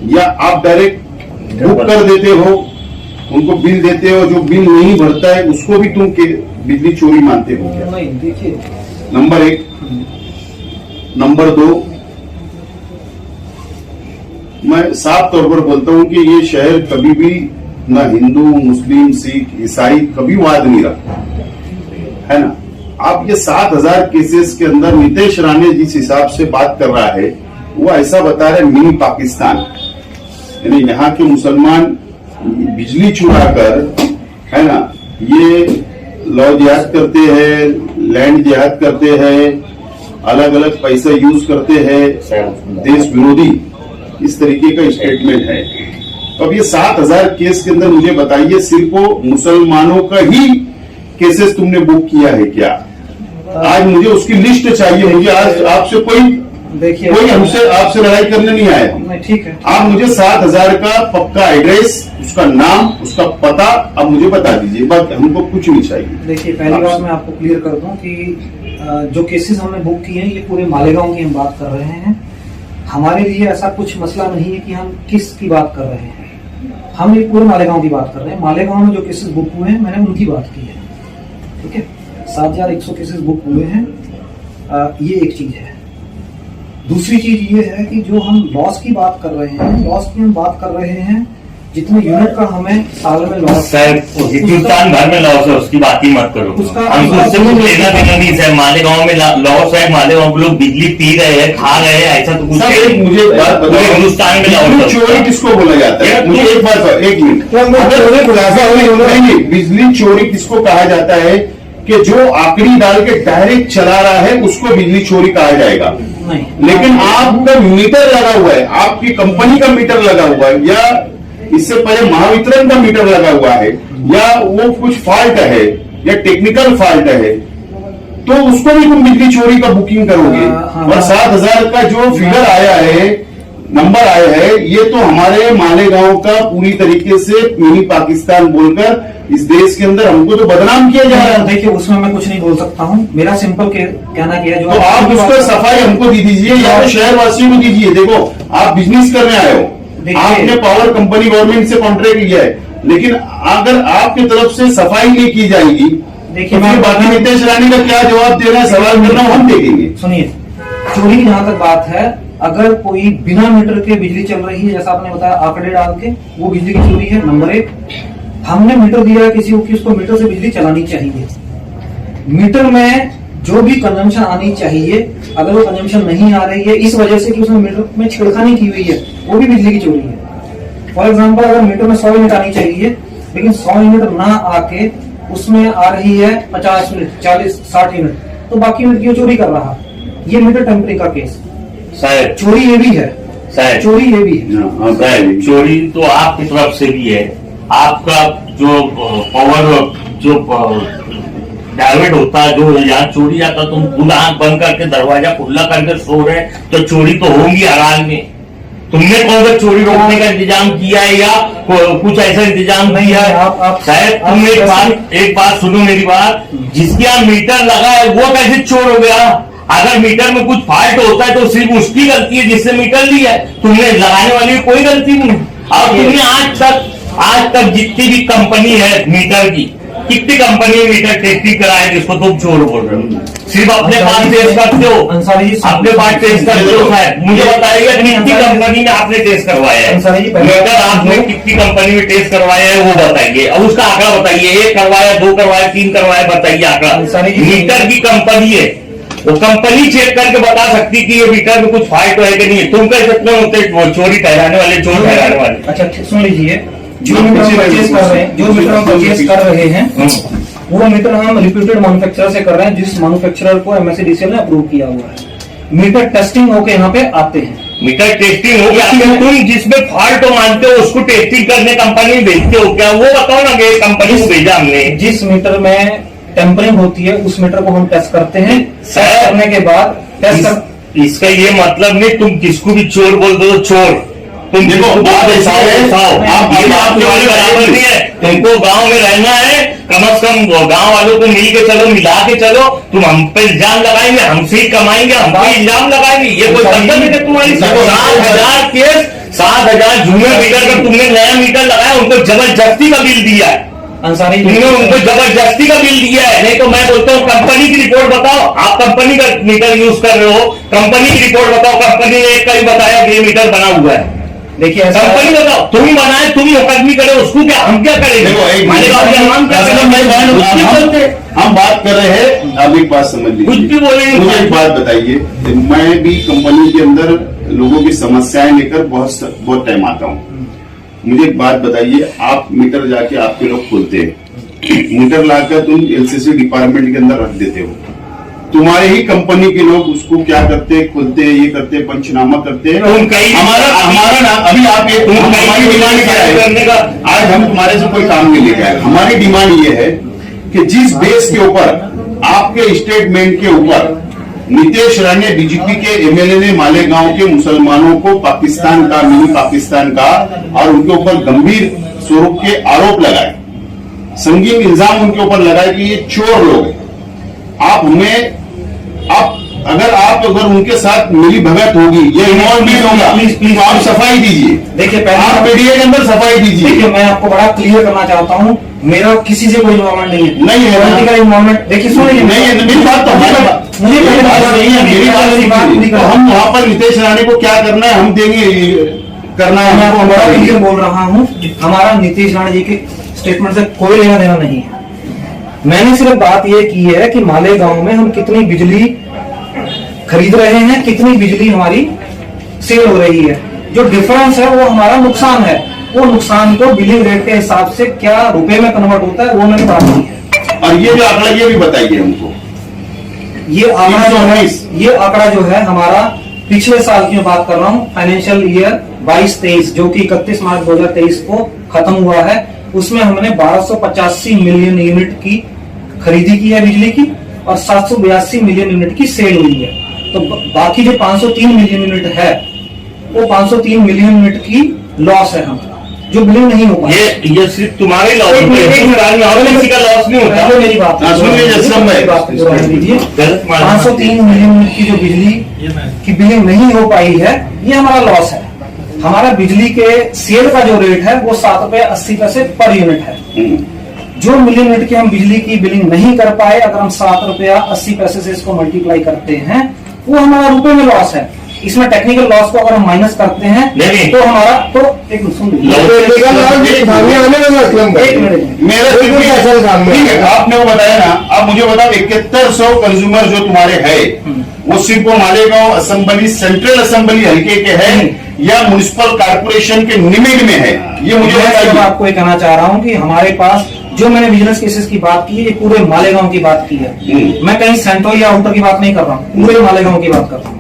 या आप direct book कर देते हो, उनको बिल देते हो, जो बिल नहीं भरता है उसको भी तुम बिजली चोरी मानते हो क्या? नहीं, देखिए, नंबर 1। नंबर 2, मैं साफ तौर पर बोलता हूं कि ये शहर कभी भी ना हिंदू, मुस्लिम, सिख, ईसाई कभी वाद नहीं रखा है ना। आप ये 7000 केसेस के अंदर नितेश राणे जिस हिसाब से बात कर रहा है वो ऐसा बता रहे मिनी पाकिस्तान, यानी यहाँ के मुसलमान बिजली चुरा कर, है ना, ये लॉ जिहाद करते हैं, लैंड जिहाद करते हैं, अलग अलग पैसा यूज करते हैं, देश विरोधी, इस तरीके का स्टेटमेंट है। तो अब ये 7000 केस के अंदर मुझे बताइए सिर्फ वो मुसलमानों का ही केसेस तुमने बुक किया है क्या? आज मुझे उसकी लिस्ट चाहिए। मुझे आज आपसे कोई हमसे आपसे लड़ाई करने नहीं आया हम। ठीक है, आप मुझे 7000 का पक्का एड्रेस, उसका नाम, उसका पता आप मुझे बता दीजिए, बस हमको कुछ नहीं चाहिए। देखिए, पहली बात मैं आपको क्लियर कर दूं कि जो केसेस हमने बुक किए हैं ये पूरे मालेगांव की हम बात कर रहे हैं। हमारे लिए ऐसा कुछ मसला नहीं है कि हम किस की बात कर रहे हैं, हम ये पूरे मालेगांव की बात कर रहे हैं। मालेगांव में जो केसेस बुक हुए हैं मैंने उनकी बात की है, ठीक है। 7100 केसेस बुक हुए हैं, ये एक चीज है। दूसरी चीज ये है कि जो हम लॉस की बात कर रहे हैं, लॉस की हम बात कर रहे हैं जितने यूनिट का हमें साल में लॉस, हिंदुस्तान भर में लॉस है, उसकी बात ही मत करो। हमको उससे कुछ लेना देना नहीं सर। मालेगांव में लॉस है, मालेगांव के लोग बिजली पी रहे हैं, खा रहे हैं, ऐसा तो कुछ मुझे बात बताओ, हिंदुस्तान में लॉस चोरी किसको बोला जाता है? मुझे एक बात, एक मिनट, बिजली चोरी किसको कहा जाता है? कि जो आंकड़ी डाल के डायरेक्ट चला रहा है उसको बिजली चोरी कहा जाएगा। लेकिन आपका मीटर लगा हुआ है, आपकी कंपनी का मीटर लगा हुआ है, या इससे पहले महावितरण का मीटर लगा हुआ है, या वो कुछ फॉल्ट है या टेक्निकल फॉल्ट है, तो उसको भी तुम बिजली चोरी का बुकिंग करोगे। और 7000 का जो फिगर आया है, नंबर आया है, ये तो हमारे मालेगांव का पूरी तरीके से मिनी पाकिस्तान बोलकर इस देश के अंदर हमको तो बदनाम किया जा रहा है। देखिए, उसमें मैं कुछ नहीं बोल सकता हूँ। मेरा सिंपल कहना क्या है, जो तो आप उसको सफाई हमको दी दीजिए या तो शहर वासियों को दीजिए। देखो, आप बिजनेस करने आए हो, आपने पावर कंपनी गवर्नमेंट से कॉन्ट्रैक्ट लिया है, लेकिन अगर आपकी तरफ से सफाई नहीं की जाएगी, देखिए, तो बाकी नितेश राणे का क्या जवाब देना है, सवाल करना हम देखेंगे। सुनिए, चोरी की जहां तक बात है, अगर कोई बिना मीटर के बिजली चल रही है, जैसा आपने बताया आंकड़े डाल के, वो बिजली की चोरी है। नंबर 1, हमने मीटर दिया है किसी को कि उसको मीटर से बिजली चलानी चाहिए। मीटर में जो भी कंजम्पशन आनी चाहिए, अगर वो कंजम्पशन नहीं आ रही है इस वजह से कि उसने मीटर में छेड़खानी की हुई है, वो भी बिजली की चोरी है। फॉर एग्जाम्पल, अगर मीटर में 100 यूनिट आनी चाहिए लेकिन 100 यूनिट ना आके उसमें आ रही है 50 यूनिट, 40, 60 यूनिट, तो बाकी यूनिट क्यों चोरी कर रहा? ये मीटर टेम्परिंग का केस शायद चोरी ये भी है, शायद चोरी ये भी है। चोरी तो आपकी तरफ से भी है। आपका जो पावर जो डाइवर्ट होता है, जो यहाँ चोरी आता, तुम खुद आंख बंद करके दरवाजा खुला करके सो रहे, तो चोरी तो होगी हर हाल में। तुमने कौन सा चोरी रोकने का इंतजाम किया है या कुछ ऐसा इंतजाम नहीं है? शायद तुमने एक बात सुनो मेरी बात, जिसके यहाँ मीटर लगा है वो कैसे चोर हो गया? अगर मीटर में कुछ फॉल्ट होता है तो सिर्फ उसकी गलती है जिससे मीटर लिया है, तुमने लगाने वाली की कोई गलती नहीं। और तुमने आज तक जितनी भी कंपनी है मीटर की, कितनी कंपनी मीटर टेस्टिंग कराए जिसको तुम चोर बोल रहे हो? सिर्फ अपने पास टेस्ट करते हो, अपने पास टेस्ट करते हो। शायद मुझे बताइएगा कितनी कंपनी में आपने टेस्ट करवाया है मीटर? आपने कितनी कंपनी में टेस्ट करवाया है वो बताइए, और उसका आंकड़ा बताइए। 1 करवाया, 2 करवाया, 3 करवाया, बताइए आंकड़ा। मीटर की कंपनी है, वो कंपनी चेक करके बता सकती कि ये मीटर में कुछ फॉल्ट है कि नहीं। तुम कह सकते हो चोरी ठहराने वाले, चोर ठहराने वाले। अच्छा, सुन लीजिए, जो मीटर हम परचेज कर रहे हैं, जो मीटर हम परचेज कर रहे हैं, वो मीटर हम रिप्यूटेड मैन्युफैक्चरर से कर रहे हैं, जिस मैन्युफैक्चरर को MSCDCL ने अप्रूव किया हुआ है। मीटर टेस्टिंग होके यहाँ पे आते हैं। मीटर टेस्टिंग हो गया, तुम जिसमें फॉल्ट हो मानते हो उसको टेस्टिंग करने कंपनी में भेजते हो क्या? वो बताओ ना, कंपनी को भेजा हमने। जिस मीटर में टेम्परिंग होती है उस मीटर को हम टेस्ट करते हैं। टेस्ट करने के बाद इसका ये मतलब नहीं तुम किसको भी चोर बोल दो, चोर। तुम देखो, बात ऐसा है, आप बराबर नहीं है। तुमको गांव में रहना है, कम से कम गांव वालों को मिल के चलो, मिला के चलो। तुम हम पे इल्जाम लगाएंगे, हमसे ही कमाएंगे, हम पे इल्जाम लगाएंगे, ये कोई मतलब है? तुम्हारी 7000 केस 7,000 जूनियर मीटर का तुमने नया मीटर लगाया, उनको जबरदस्ती का बिल दिया है, अंसारी तुमने उनको जबरदस्ती का बिल दिया है। नहीं तो मैं बोलता हूँ कंपनी की रिपोर्ट बताओ, आप कंपनी का मीटर यूज कर रहे हो, कंपनी की रिपोर्ट बताओ, कंपनी ने एक का ही बताया कि ये मीटर बना हुआ है। देखिए ऐसा कंपनी बताओ, तुम ही बनाए, तुम ही मुकदमी करे, उसको क्या, हम क्या करेंगे? देखो, एक मालेगांव के हम क्या करेंगे? उसकी बोलते हम बात कर रहे हैं, अब एक बात समझ लीजिए, कुछ भी बोलेंगे। मुझे एक बात बताइए, मैं भी कंपनी के अंदर लोगों की समस्याएं लेकर बहुत टाइम आता हूँ। मुझे एक बात बताइए, आप मीटर जाके आपके लोग खोलते हैं, मीटर लाकर तुम एलसीसी डिपार्टमेंट के अंदर रख देते हो, तुम्हारे ही कंपनी के लोग उसको क्या करते हैं, खोलते हैं, ये करते हैं, पंचनामा करते हैं। हमारा ना अभी आप ये हमारी डिमांड क्या है, आज हम तुम्हारे से कोई काम नहीं लेके आए। हमारी डिमांड ये है कि जिस बेस के ऊपर आपके स्टेटमेंट के ऊपर नीतीश राणे डीजीपी के एमएलए ने मालेगांव के मुसलमानों को पाकिस्तान का, मिनी पाकिस्तान का, और उनके ऊपर गंभीर स्वरूप के आरोप लगाए, संगीन इल्जाम उनके ऊपर लगाए कि ये चोर लोग हैं। आप अगर उनके साथ मिली भगत होगी, ये इन्वॉल्वमेंट होगा, प्लीज तो आप सफाई दीजिए। देखिए आप पहले मीडिया के अंदर सफाई दीजिए। देखिए मैं आपको बड़ा क्लियर करना चाहता हूँ, मेरा किसी से कोई इन्वॉल्वमेंट नहीं है, नहीं है। Political involvement. देखिए सुनिए, नहीं है, मेरी बात तो मुझे मेरी बात नहीं है, मेरी बात नहीं है। हम वहां पर नीतीश राणे को क्या करना है हम देंगे, करना है मैं आपको हमको, बड़ा हमारा क्लियर बोल रहा हूँ, हमारा नीतीश राणे जी के स्टेटमेंट से कोई लेना देना नहीं है। मैंने सिर्फ बात यह की है कि मालेगांव में हम कितनी बिजली खरीद रहे हैं, कितनी बिजली हमारी सेल हो रही है, जो डिफरेंस है वो हमारा नुकसान है, वो नुकसान को बिलिंग रेट के हिसाब से क्या रुपए में कन्वर्ट होता है वो मैंने बात की है। और ये जो आंकड़ा ये भी बताइए हमको, ये आंकड़ा जो है, 319 ये आंकड़ा जो है हमारा पिछले साल की मैं बात कर रहा हूँ, फाइनेंशियल ईयर 22-23 जो कि 31 मार्च 2023 को खत्म हुआ है, उसमें हमने 1285 मिलियन यूनिट की खरीदी की है बिजली की, और 782 मिलियन यूनिट की सेल हुई है। तो बाकी जो 503 मिलियन यूनिट है, वो 503 मिलियन यूनिट की लॉस है हमारा, जो बिलिंग नहीं हो पाया। ये सिर्फ तुम्हारे लॉस होता है, और किसी का लॉस नहीं होता। पहले मेरी बात सुनिए, दीजिए, 503 मिलियन यूनिट की जो बिजली की बिलिंग नहीं हो पाई है, ये हमारा लॉस है। हमारा बिजली के सेल का जो रेट है वो 7 रुपए 80 पैसे पर यूनिट है। जो मिलियन यूनिट की हम बिजली की बिलिंग नहीं कर पाए, अगर हम 7 रुपया 80 पैसे से इसको मल्टीप्लाई करते हैं, वो हमारा रुपए में लॉस है। इसमें टेक्निकल लॉस को अगर हम माइनस करते हैं नहीं। तो हमारा तो एक सुन लीजिए, एक मिनट, मेरा ठीक है, आपने वो बताया ना, आप मुझे बताओ 7100 कंज्यूमर जो तुम्हारे है, वो सिर्फ वो मालेगांव असेंबली, सेंट्रल असेंबली हल्के के है या म्युनिसिपल कॉर्पोरेशन के निमिट में है, ये मुझे मैं बताइए। आपको ये कहना चाह रहा हूँ कि हमारे पास जो मैंने बिजनेस केसेस की बात की है, ये पूरे मालेगांव की बात की है। मैं कहीं सेंट्रल या आउटर की बात नहीं कर रहा हूँ, पूरे मालेगांव की बात कर रहा हूँ,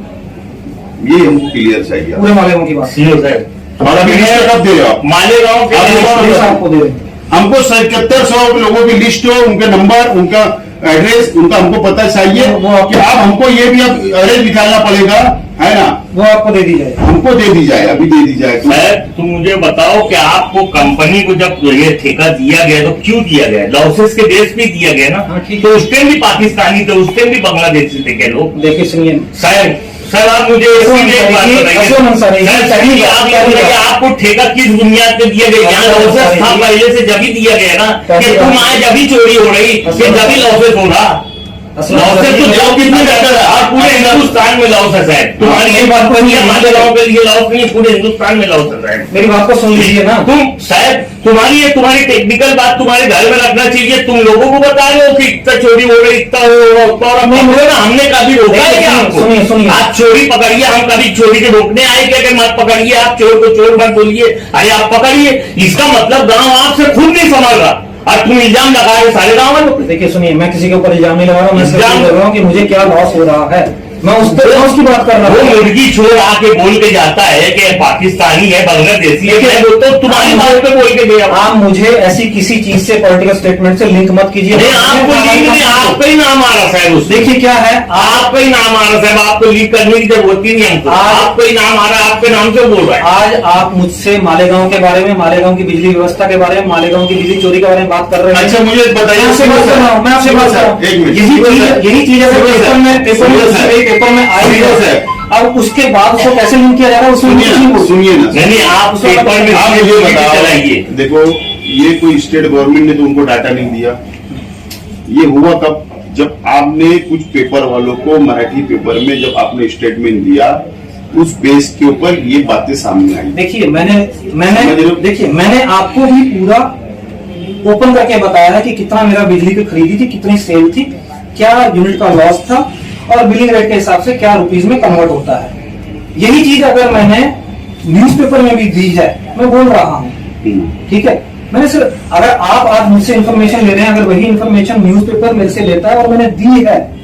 ये हमको क्लियर चाहिए। पूरे मालेगांव की बात। सीओ साहब, हमारा मिनिस्टर कब दे रहे हो आप? मालेगांव पुलिस के आपको दे रहे हैं। हमको 7100 लोगों की लिस्ट हो, उनके नंबर, उनका एड्रेस, उनका हमको पता चाहिए। वो कि आप हमको ये भी अब एड्रेस निकालना पड़ेगा, है ना, वो आपको दे दी जाए, हमको दे दी जाए, अभी दे दी जाए। साहब तुम मुझे बताओ कि आपको कंपनी को जब ये ठेका दिया गया तो क्यों दिया गया? लॉसेस के बेस पे दिया गया ना। हाँ, ठीक तो उस टाइम भी पाकिस्तानी थे, उस टाइम भी बांग्लादेशी थे क्या लोग? देखिए सुनिए, सर आप मुझे इसकी एक बात बताइए, सर, आप ये बताइए, आपको ठेका किस बुनियाद पे दिया गया? यहाँ लॉसेस था पहले से, जब ही दिया गया ना कि तुम आए जब ही चोरी हो रही, कि जब ही लॉसेस हो रहा। लॉसेस तो जब कितने बेहतर है, आप पूरे हिंदुस्तान में लॉसेस है। तुम्हारी ये बात नहीं है, मालेगांव के लिए लॉस नहीं है, पूरे हिंदुस्तान में लॉसेस है। मेरी बात को सुन लीजिए ना। तुम शायद तुम्हारी टेक्निकल बात तुम्हारे घर में रखना चाहिए। तुम लोगों को बता रहे हो कि इतना चोरी हो रही, इतना हो, और अपने मुझे ना हमने कभी रोका है क्या आपको? सुनिए, आप चोरी पकड़िए, हम कभी चोरी के रोकने आए क्या कि मत पकड़िए, आप चोर को चोर मत बोलिए, अरे आप पकड़िए। इसका मतलब गांव आपसे खुद नहीं समझ रहा और तुम इल्जाम लगा रहे सारे गांव वालों। देखिए सुनिए, मैं किसी के ऊपर इल्जाम नहीं लगा रहा हूँ, मैं सिर्फ इल्जाम ये कर रहा हूँ कि मुझे क्या लॉस हो रहा है, मैं उस पर उसकी बात कर रहा वो हूँ। मुर्गी चोर आके बोल के जाता है कि पाकिस्तानी है, बांग्लादेशी है, मैं बोलता हूँ तुम्हारी बात पे बोल के गया। आप मुझे ऐसी किसी चीज से, पॉलिटिकल स्टेटमेंट से लिंक मत कीजिए। नहीं, आपको लीक नहीं, आपका ही नाम आ रहा साहब उसमें। देखिए क्या है, आपका ही नाम आ रहा साहब, आपको लीक करने की जरूरत ही नहीं हमको। आपका ही नाम आ रहा है, आपके नाम से बोल रहा है। आज आप मुझसे मालेगांव के बारे में, मालेगांव की बिजली व्यवस्था के बारे में, मालेगांव की बिजली चोरी के बारे में बात कर रहे हैं। अच्छा मुझे बताइए, मैं आपसे बात कर रहा हूँ, मैं आपसे बात कर रहा हूँ। एक मिनट, यही चीज अगर पेपर में आई है, अब उसके बाद उसको कैसे लिंक किया जा रहा है उसमें कुछ नहीं बोल- सुनिए ना, नहीं आप पेपर में आप मुझे बताओ, चलाइए। देखो ये कोई स्टेट गवर्नमेंट ने तो उनको डाटा नहीं दिया। ये हुआ कब? जब आपने कुछ पेपर वालों को मराठी पेपर में जब आपने स्टेटमेंट दिया, उस बेस के ऊपर ये बातें सामने आई। देखिए मैंने समझ लो। देखिए मैंने आपको भी पूरा ओपन करके बताया है कि कितना मेरा बिजली की खरीदी थी, कितनी सेल थी, क्या यूनिट का लॉस था और बिलिंग रेट के हिसाब से क्या रुपीज में कन्वर्ट होता है। यही चीज अगर मैंने न्यूज़पेपर में भी दी है, मैं बोल रहा हूँ, ठीक है। मैंने सिर्फ, अगर आप आज मुझसे इंफॉर्मेशन ले रहे हैं, अगर वही इंफॉर्मेशन न्यूज़पेपर मेरे से लेता है और मैंने दी है,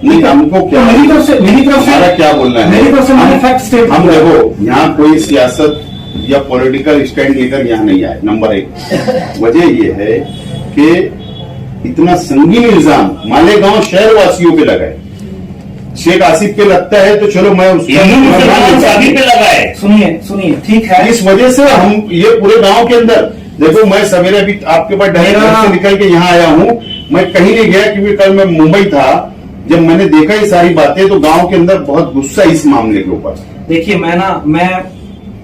नहीं, हमको क्या, तो मेरी तरफ से हमारा क्या बोलना है? मेरी तरफ से मैंने फैक्ट स्टेट हम देखो, यहाँ कोई सियासत या पॉलिटिकल स्टैंड लेकर यहाँ नहीं आए। नंबर एक वजह ये है कि इतना संगीन इल्जाम मालेगांव शहर वासियों पे लगाए। शेख आसिफ पे लगता है तो चलो मैं उसका हिंदू मुसलमान सभी पे लगा है। सुनिए ठीक है। इस वजह से हम ये पूरे गांव के अंदर, देखो मैं सवेरे भी आपके पास डायरेक्ट घर से निकल के यहाँ आया हूँ, मैं कहीं नहीं गया क्योंकि कल मैं मुंबई था। जब मैंने देखा ये सारी बातें तो गांव के अंदर बहुत गुस्सा इस मामले के ऊपर। देखिए मैं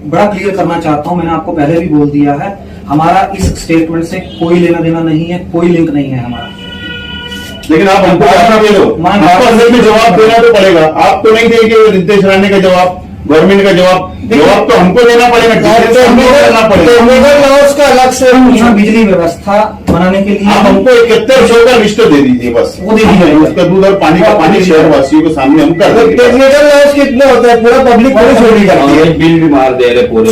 बड़ा क्लियर करना चाहता हूं, मैंने आपको पहले भी बोल दिया है, हमारा इस स्टेटमेंट से कोई लेना देना नहीं है, कोई लिंक नहीं है हमारा। लेकिन आप हमको जवाब दे दो, हमको असल में जवाब देना तो पड़ेगा। आप तो नहीं देंगे रितेश राणे का जवाब, गवर्नमेंट का जवाब तो हमको देना पड़ेगा, डिटेल्स हमको करना पड़ेगा। उसका अलग से यहाँ बिजली व्यवस्था बनाने के लिए आप हमको 7100 का लिस्ट दे दीजिए बस, वो दे दीजिए। उसका दूध और पानी का पानी शहर वासियों के सामने हम कर देंगे। टेक्निकल लॉस कितना होता है, पूरा पब्लिक पूरी छोड़ी जाती है, बिल भी मार दे रहे पूरे।